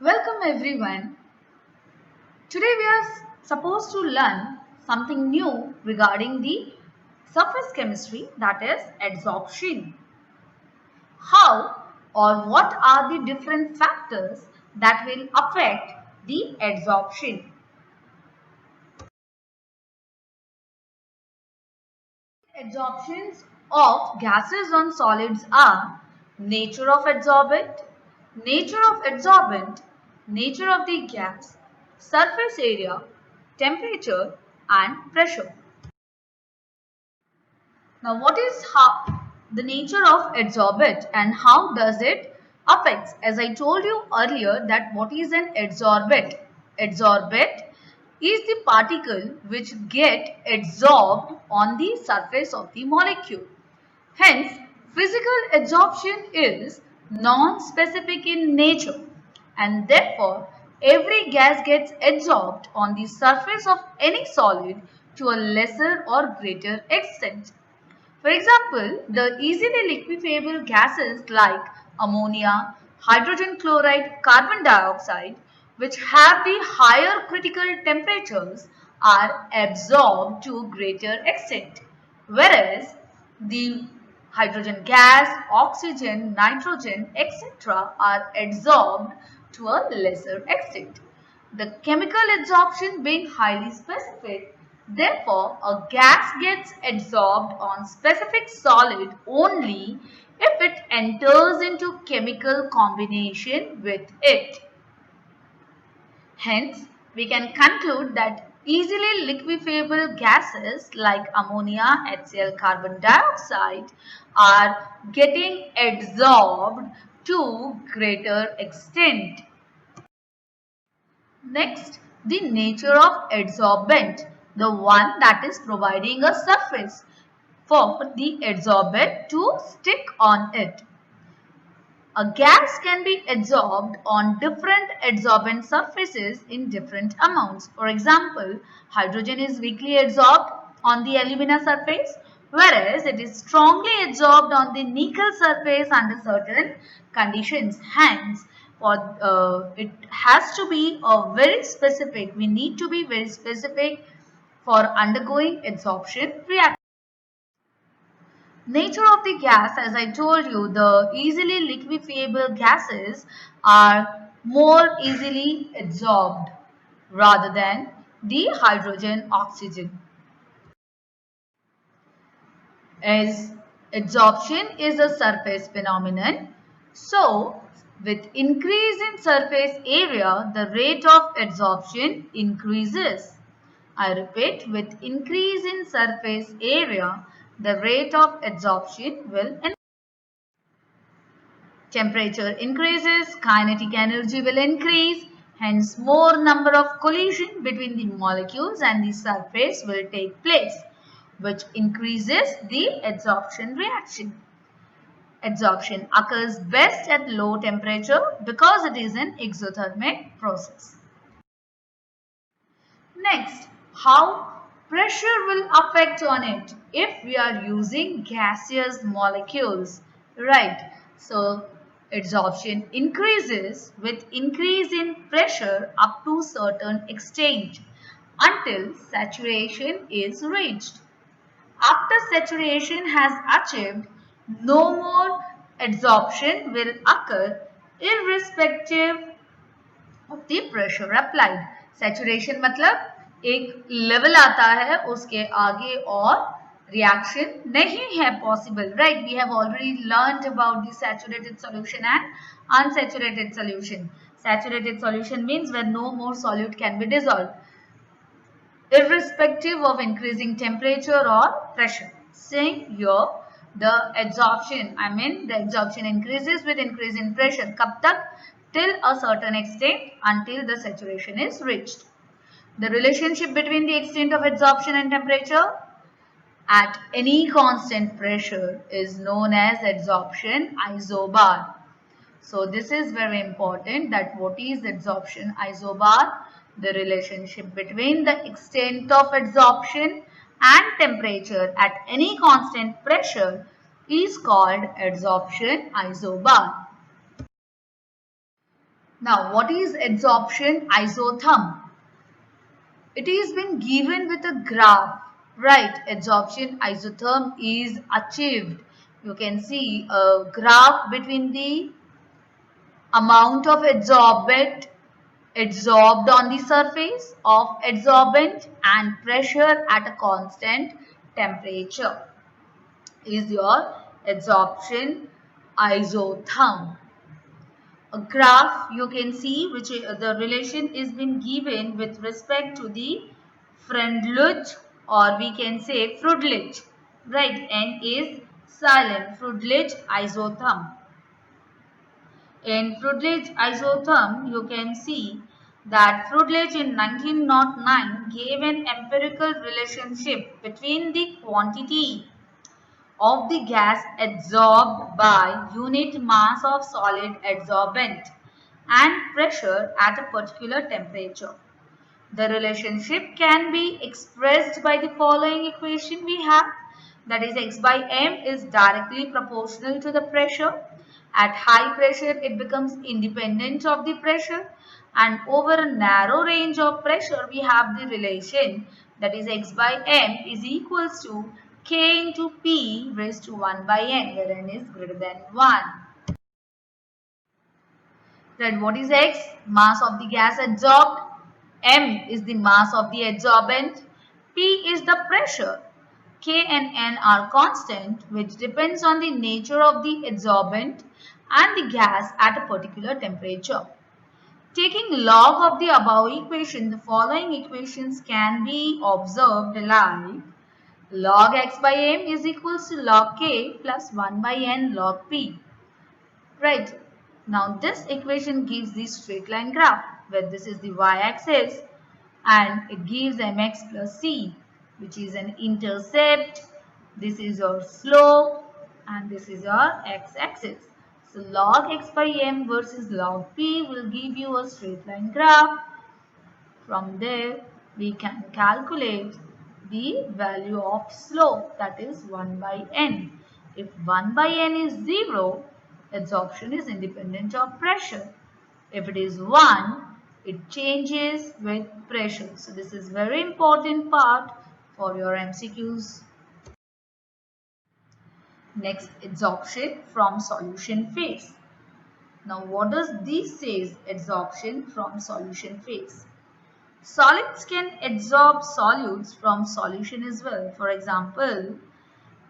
Welcome everyone. Today we are supposed to learn something new regarding the surface chemistry, that is adsorption. How or what are the different factors that will affect the adsorption? Adsorptions of gases on solids are nature of adsorbent, nature of the gas, surface area, temperature and pressure. Now what is the nature of adsorbent and how does it affects? As I told you earlier that what is an adsorbent? Adsorbent is the particle which get adsorbed on the surface of the molecule. Hence, physical adsorption is non-specific in nature and therefore every gas gets adsorbed on the surface of any solid to a lesser or greater extent. For example, the easily liquefiable gases like ammonia, hydrogen chloride, carbon dioxide, which have the higher critical temperatures, are absorbed to a greater extent, whereas the hydrogen gas, oxygen, nitrogen, etc. are adsorbed to a lesser extent. The chemical adsorption being highly specific, therefore a gas gets adsorbed on specific solid only if it enters into chemical combination with it. Hence, we can conclude that easily liquefiable gases like ammonia, HCl, carbon dioxide are getting adsorbed to greater extent. Next, the nature of adsorbent, the one that is providing a surface for the adsorbent to stick on it. A gas can be adsorbed on different adsorbent surfaces in different amounts. For example, hydrogen is weakly adsorbed on the alumina surface, whereas it is strongly adsorbed on the nickel surface under certain conditions. Hence, it has to be very specific. We need to be very specific for undergoing adsorption reaction. Nature of the gas, as I told you, the easily liquefiable gases are more easily adsorbed rather than the hydrogen oxygen. As adsorption is a surface phenomenon, so with increase in surface area, the rate of adsorption increases. I repeat, with increase in surface area, the rate of adsorption will increase. Temperature increases, kinetic energy will increase, hence more number of collision between the molecules and the surface will take place, which increases the adsorption reaction. Adsorption occurs best at low temperature because it is an exothermic process. Next, how pressure will affect on it if we are using gaseous molecules, right? So, adsorption increases with increase in pressure up to certain extent until saturation is reached. After saturation has achieved, no more adsorption will occur irrespective of the pressure applied. Saturation मतलब एक level आता है उसके आगे और reaction नहीं है possible, right? We have already learned about the saturated solution and unsaturated solution. Saturated solution means where no more solute can be dissolved, irrespective of increasing temperature or pressure. Saying here, the adsorption increases with increase in pressure. कब तक? Till a certain extent until the saturation is reached. The relationship between the extent of adsorption and temperature at any constant pressure is known as adsorption isobar. So this is very important, that what is adsorption isobar? The relationship between the extent of adsorption and temperature at any constant pressure is called adsorption isobar. Now, what is adsorption isotherm? It is been given with a graph, right? Adsorption isotherm is achieved. You can see a graph between the amount of adsorbent adsorbed on the surface of adsorbent and pressure at a constant temperature is your adsorption isotherm. A graph you can see which the relation is been given with respect to the Freundlich, or we can say Freundlich, right? N is silent, Freundlich isotherm. In Freundlich isotherm, you can see that Freundlich in 1909 gave an empirical relationship between the quantity of the gas adsorbed by unit mass of solid adsorbent and pressure at a particular temperature. The relationship can be expressed by the following equation we have, that is x by m is directly proportional to the pressure. At high pressure it becomes independent of the pressure, and over a narrow range of pressure we have the relation, that is x by m is equals to k into p raised to 1 by n, where n is greater than 1. Then what is X? Mass of the gas adsorbed. M is the mass of the adsorbent. P is the pressure. K and N are constant, which depends on the nature of the adsorbent and the gas at a particular temperature. Taking log of the above equation, the following equations can be observed like log x by m is equals to log k plus 1 by n log p. Right. Now this equation gives the straight line graph where this is the y-axis and it gives mx plus c, which is an intercept. This is your slope and this is your x-axis. So log x by m versus log p will give you a straight line graph. From there we can calculate the value of slope, that is 1 by n. If 1 by n is 0, adsorption is independent of pressure. If it is 1, it changes with pressure. So this is very important part for your MCQs. Next, adsorption from solution phase. Now what does this says, adsorption from solution phase? Solids can adsorb solutes from solution as well. For example,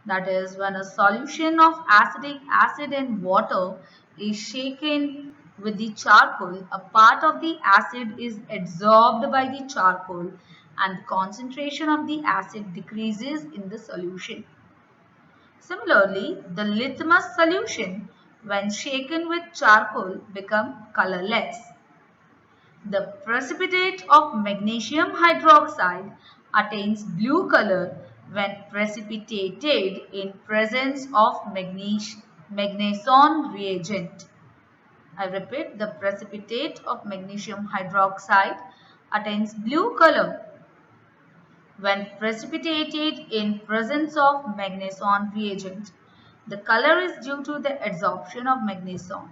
that is when a solution of acetic acid and water is shaken with the charcoal, a part of the acid is adsorbed by the charcoal and the concentration of the acid decreases in the solution. Similarly, the litmus solution when shaken with charcoal become colorless. The precipitate of magnesium hydroxide attains blue color when precipitated in presence of magnesium reagent. I repeat, the precipitate of magnesium hydroxide attains blue color when precipitated in presence of magnesium reagent. The color is due to the adsorption of magnesium.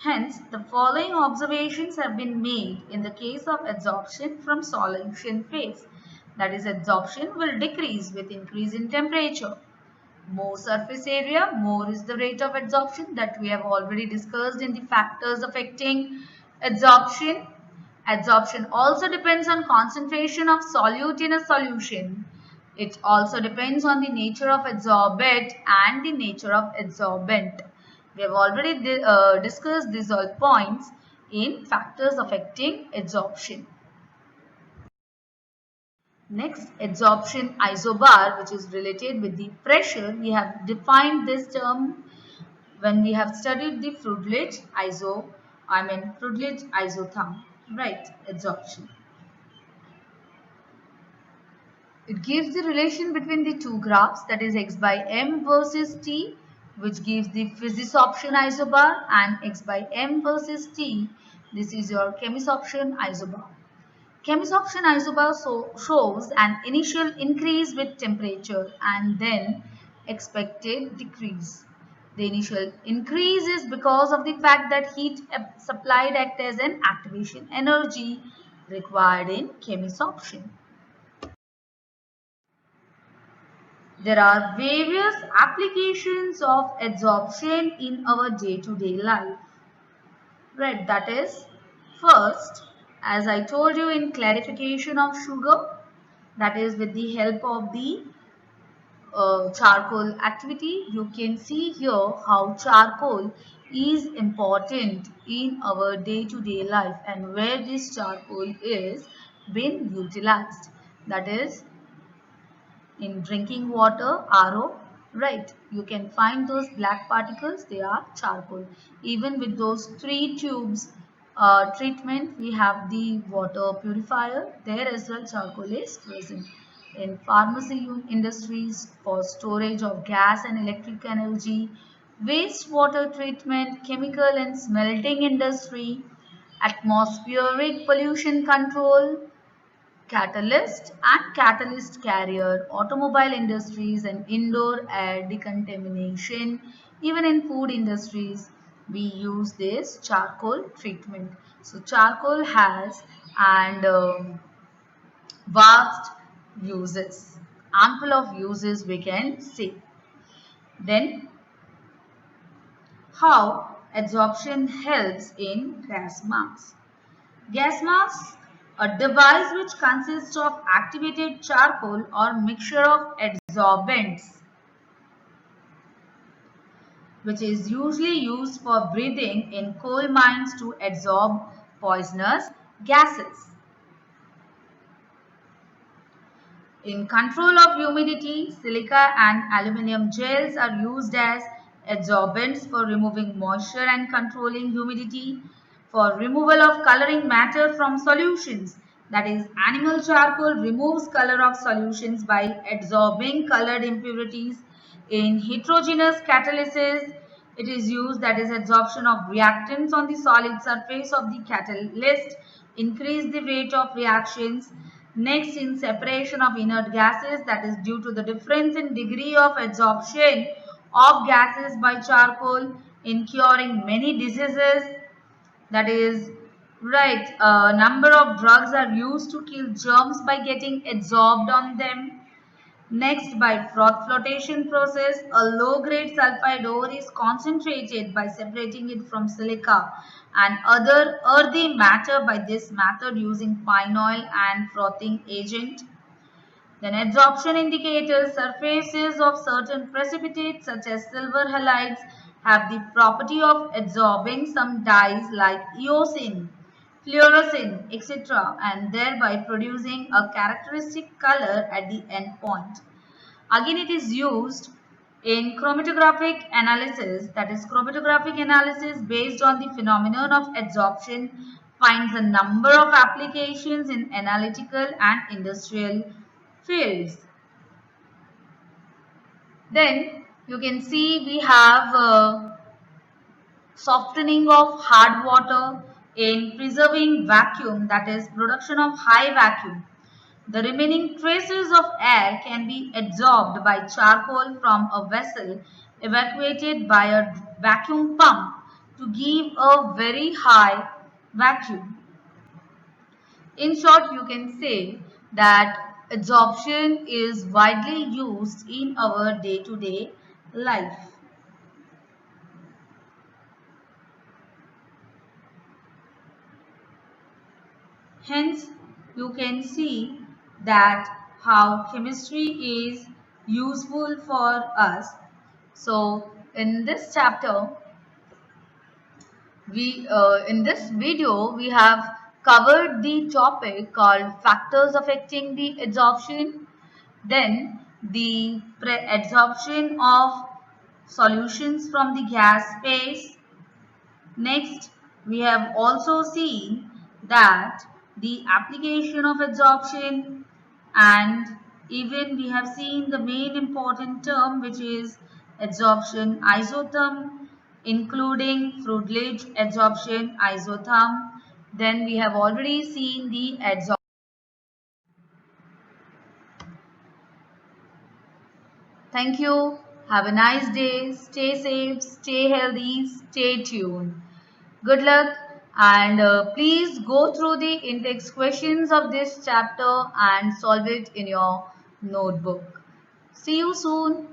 Hence, the following observations have been made in the case of adsorption from solution phase. That is, adsorption will decrease with increase in temperature. More surface area, more is the rate of adsorption, that we have already discussed in the factors affecting adsorption. Adsorption also depends on concentration of solute in a solution. It also depends on the nature of adsorbate and the nature of adsorbent. We have already discussed these all points in factors affecting adsorption. Next, adsorption isobar, which is related with the pressure. We have defined this term when we have studied the Freundlich isotherm, right? Adsorption. It gives the relation between the two graphs, that is x by m versus t, which gives the physisorption isobar, and x by m versus t. This is your chemisorption isobar. Chemisorption isobar shows an initial increase with temperature and then expected decrease. The initial increase is because of the fact that heat supplied acts as an activation energy required in chemisorption. There are various applications of adsorption in our day-to-day life. Right, that is, first, as I told you in clarification of sugar, that is with the help of the charcoal activity, you can see here how charcoal is important in our day-to-day life and where this charcoal is being utilized. That is in drinking water, RO, right? You can find those black particles, they are charcoal. Even with those 3 tubes treatment, we have the water purifier. There as well charcoal is present. In pharmacy industries for storage of gas and electric energy, wastewater treatment, chemical and smelting industry, atmospheric pollution control, catalyst and catalyst carrier, automobile industries and indoor air decontamination. Even in food industries, we use this charcoal treatment. So charcoal has and vast uses, ample of uses we can say. Then how adsorption helps in gas mask. Gas mask, a device which consists of activated charcoal or mixture of adsorbents, which is usually used for breathing in coal mines to adsorb poisonous gases. In control of humidity, silica and aluminum gels are used as adsorbents for removing moisture and controlling humidity. For removal of coloring matter from solutions, that is, animal charcoal removes color of solutions by adsorbing colored impurities. In heterogeneous catalysis, it is used, that is adsorption of reactants on the solid surface of the catalyst, increase the rate of reactions. Next, in separation of inert gases, that is due to the difference in degree of adsorption of gases by charcoal in curing many diseases, that is right, a number of drugs are used to kill germs by getting adsorbed on them. Next, by froth flotation process, a low-grade sulfide ore is concentrated by separating it from silica and other earthy matter by this method using pine oil and frothing agent. Then adsorption indicators, surfaces of certain precipitates such as silver halides have the property of adsorbing some dyes like eosin, fluorescein, etc. and thereby producing a characteristic color at the end point. Again, it is used in chromatographic analysis, that is chromatographic analysis based on the phenomenon of adsorption finds a number of applications in analytical and industrial fields. Then you can see we have softening of hard water in preserving vacuum, that is production of high vacuum. The remaining traces of air can be adsorbed by charcoal from a vessel evacuated by a vacuum pump to give a very high vacuum. In short, you can say that adsorption is widely used in our day-to-day life. Hence, you can see that how chemistry is useful for us. So, in this chapter, in this video we have covered the topic called factors affecting the adsorption, then the adsorption of solutions from the gas phase. Next, we have also seen that the application of adsorption, and even we have seen the main important term which is adsorption isotherm, including Fruitledge adsorption isotherm. Then we have already seen the adsorption. Thank you. Have a nice day. Stay safe, stay healthy, stay tuned. Good luck and please go through the index questions of this chapter and solve it in your notebook. See you soon.